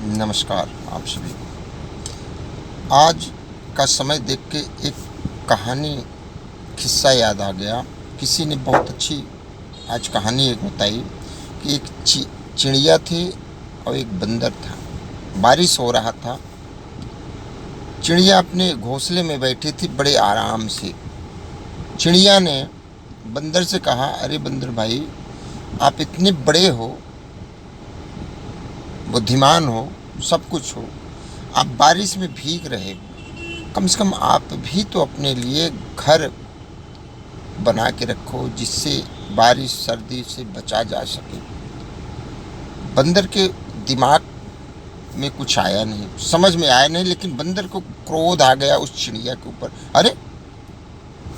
नमस्कार आप सभी को। आज का समय देख के एक कहानी किस्सा याद आ गया। किसी ने बहुत अच्छी आज कहानी एक बताई कि एक चिड़िया थी और एक बंदर था। बारिश हो रहा था। चिड़िया अपने घोंसले में बैठी थी बड़े आराम से। चिड़िया ने बंदर से कहा, अरे बंदर भाई, आप इतने बड़े हो, बुद्धिमान हो, सब कुछ हो, आप बारिश में भीग रहे हो, कम से कम आप भी तो अपने लिए घर बना के रखो जिससे बारिश सर्दी से बचा जा सके। बंदर के दिमाग में कुछ आया नहीं, समझ में आया नहीं, लेकिन बंदर को क्रोध आ गया उस चिड़िया के ऊपर। अरे,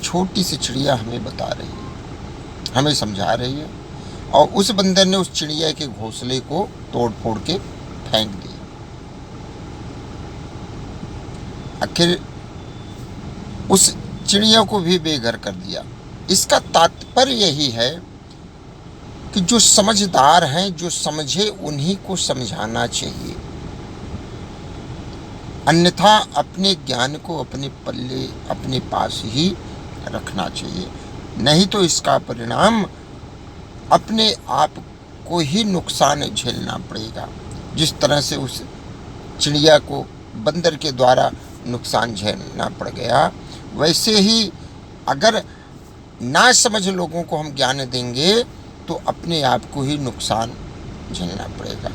छोटी सी चिड़िया हमें बता रही है, हमें समझा रही है, और उस बंदर ने उस चिड़िया के घोंसले को तोड़ फोड़ के फेंक दिया। आखिर उस चिड़िया को भी बेघर कर दिया। इसका तात्पर्य यही है कि जो समझदार हैं, जो समझे, उन्हीं को समझाना चाहिए, अन्यथा अपने ज्ञान को अपने पल्ले, अपने पास ही रखना चाहिए। नहीं तो इसका परिणाम अपने आप को ही नुकसान झेलना पड़ेगा। जिस तरह से उस चिड़िया को बंदर के द्वारा नुकसान झेलना पड़ गया, वैसे ही अगर ना समझ लोगों को हम ज्ञान देंगे तो अपने आप को ही नुकसान झेलना पड़ेगा।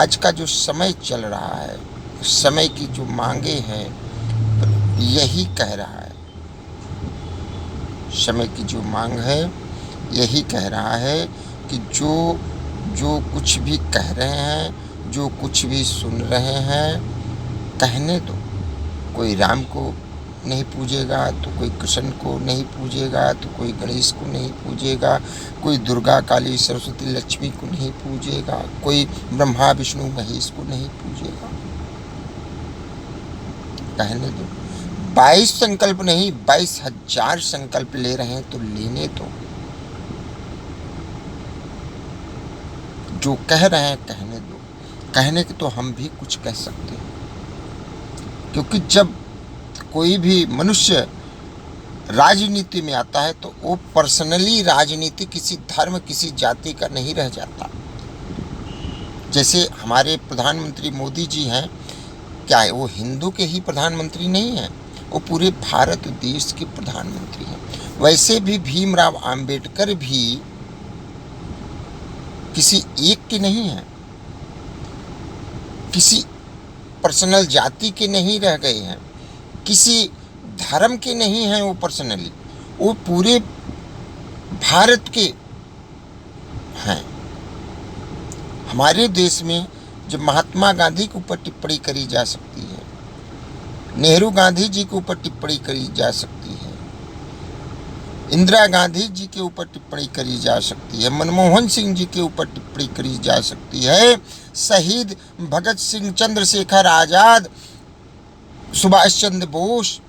आज का जो समय चल रहा है, समय की जो मांगे हैं, यही कह रहा है, समय की जो मांग है यही कह रहा है कि जो कुछ भी कह रहे हैं, जो कुछ भी सुन रहे हैं, कहने दो। कोई राम को नहीं पूजेगा तो कोई कृष्ण को नहीं पूजेगा, तो कोई गणेश को नहीं पूजेगा, कोई दुर्गा काली सरस्वती लक्ष्मी को नहीं पूजेगा, कोई ब्रह्मा विष्णु महेश को नहीं पूजेगा। कहने दो। 22 संकल्प नहीं, 22,000 संकल्प ले रहे हैं तो लेने दो। जो कह रहे हैं कहने दो। कहने के तो हम भी कुछ कह सकते हैं, क्योंकि जब कोई भी मनुष्य राजनीति में आता है तो वो पर्सनली राजनीति किसी धर्म, किसी जाति का नहीं रह जाता। जैसे हमारे प्रधानमंत्री मोदी जी हैं, क्या है वो हिंदू के ही प्रधानमंत्री नहीं हैं, वो पूरे भारत देश के प्रधानमंत्री हैं। वैसे भी भीमराव अंबेडकर भी किसी एक के नहीं हैं, किसी पर्सनल जाति के नहीं रह गए हैं, किसी धर्म के नहीं हैं वो पर्सनली, वो पूरे भारत के हैं। हमारे देश में जब महात्मा गांधी के ऊपर टिप्पणी करी जा सकती है, नेहरू गांधी जी के ऊपर टिप्पणी करी जा सकती है, इंदिरा गांधी जी के ऊपर टिप्पणी करी जा सकती है, मनमोहन सिंह जी के ऊपर टिप्पणी करी जा सकती है, शहीद भगत सिंह, चंद्रशेखर आजाद, सुभाष चंद्र बोस,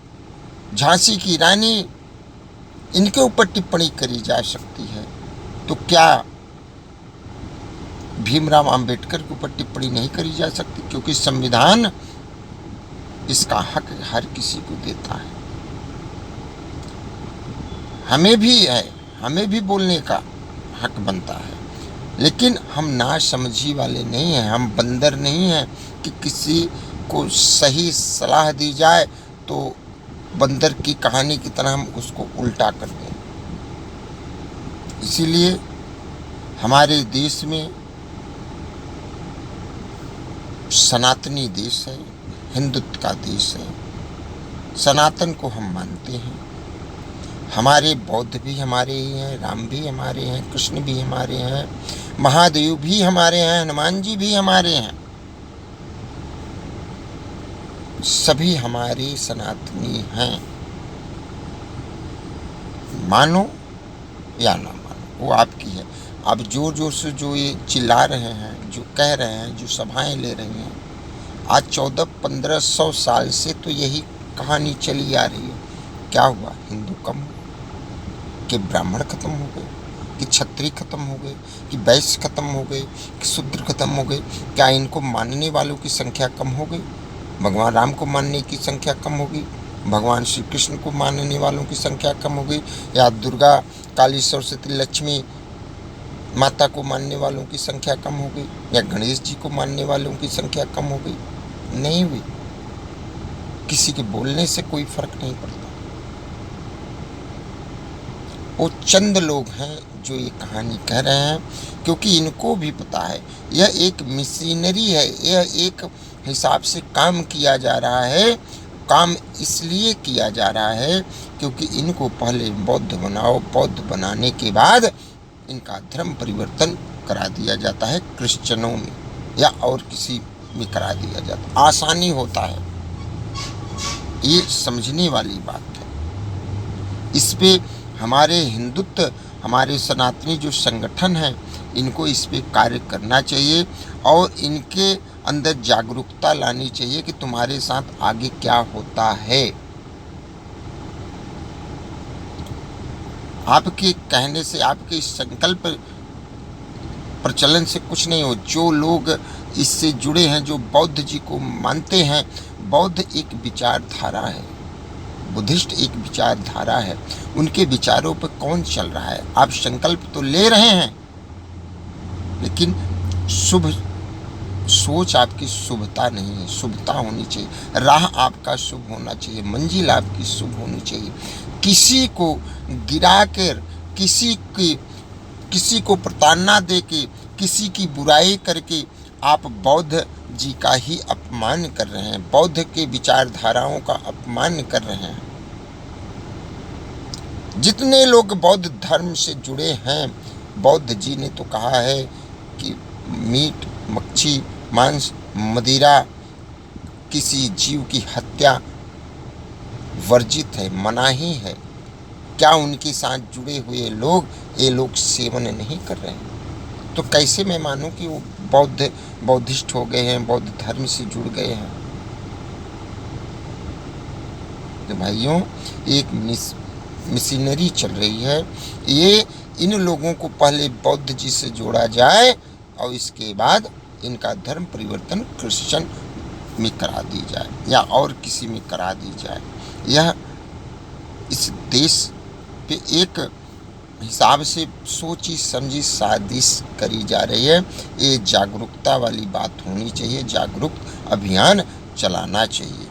झांसी की रानी, इनके ऊपर टिप्पणी करी जा सकती है, तो क्या भीमराव अंबेडकर के ऊपर टिप्पणी नहीं करी जा सकती? क्योंकि संविधान इसका हक हर किसी को देता है। हमें भी है, हमें भी बोलने का हक बनता है, लेकिन हम ना समझी वाले नहीं हैं, हम बंदर नहीं हैं कि किसी को सही सलाह दी जाए तो बंदर की कहानी की तरह हम उसको उल्टा कर दें। इसीलिए हमारे देश में सनातनी देश है, हिंदुत्व का देश है, सनातन को हम मानते हैं। हमारे बौद्ध भी हमारे ही हैं, राम भी हमारे हैं, कृष्ण भी हमारे हैं, महादेव भी हमारे हैं, हनुमान जी भी हमारे हैं, सभी हमारे सनातनी हैं। मानो या ना मानो, वो आपकी है। अब जोर जोर से जो ये चिल्ला रहे हैं, जो कह रहे हैं, जो सभाएं ले रहे हैं, आज 1400-1500 साल से तो यही कहानी चली आ रही है। क्या हुआ? हिंदू कम हुए कि ब्राह्मण खत्म हो गए कि क्षत्रिय खत्म हो गए, कि वैश्य खत्म हो गए, कि शूद्र खत्म हो गए? क्या इनको मानने वालों की संख्या कम हो गई? भगवान राम को मानने की संख्या कम हो गई? भगवान श्री कृष्ण को मानने वालों की संख्या कम हो गई? या दुर्गा, काली, सरस्वती, लक्ष्मी माता को मानने वालों की संख्या कम हो गई? या गणेश जी को मानने वालों की संख्या कम हो गई? नहीं हुई। किसी के बोलने से कोई फर्क नहीं पड़ता। वो चंद लोग हैं जो ये कहानी कह रहे हैं, क्योंकि इनको भी पता है यह एक मशीनरी है, यह एक हिसाब से काम किया जा रहा है। काम इसलिए किया जा रहा है क्योंकि इनको पहले बौद्ध बनाओ, बौद्ध बनाने के बाद इनका धर्म परिवर्तन करा दिया जाता है, क्रिश्चियनों में या और किसी में करा दिया जाता है। आसानी होता है, ये समझने वाली बात है। इस पे हमारे हिंदुत्व, हमारे सनातनी जो संगठन हैं, इनको इस पे कार्य करना चाहिए और इनके अंदर जागरूकता लानी चाहिए कि तुम्हारे साथ आगे क्या होता है। आपके कहने से, आपके इस संकल्प प्रचलन से कुछ नहीं हो। जो लोग इससे जुड़े हैं, जो बौद्ध जी को मानते हैं, बौद्ध एक विचारधारा है, बुद्धिस्ट एक विचारधारा है, उनके विचारों पर कौन चल रहा है? आप संकल्प तो ले रहे हैं, लेकिन शुभ सोच आपकी शुभता नहीं है। शुभता होनी चाहिए, राह आपका शुभ होना चाहिए, मंजिल आपकी शुभ होनी चाहिए। किसी को गिरा कर, किसी को प्रताड़ना दे के, किसी की बुराई करके आप बौद्ध जी का ही अपमान कर रहे हैं, बौद्ध के विचारधाराओं का अपमान कर रहे हैं। जितने लोग बौद्ध धर्म से जुड़े हैं, बौद्ध जी ने तो कहा है कि मीट, मच्छी, मांस, मदिरा, किसी जीव की हत्या वर्जित है, मनाही है। क्या उनके साथ जुड़े हुए लोग, ये लोग सेवन नहीं कर रहे हैं? तो कैसे मैं मानूं कि वो बौद्धिस्ट हो गए हैं, बौद्ध धर्म से जुड़ गए हैं? तो भाइयों, एक मिशनरी चल रही है। ये इन लोगों को पहले बौद्ध जी से जोड़ा जाए और इसके बाद इनका धर्म परिवर्तन क्रिश्चियन में करा दी जाए या और किसी में करा दी जाए। यह इस देश पे एक हिसाब से सोची समझी साजिश करी जा रही है। ये जागरूकता वाली बात होनी चाहिए, जागरूक अभियान चलाना चाहिए।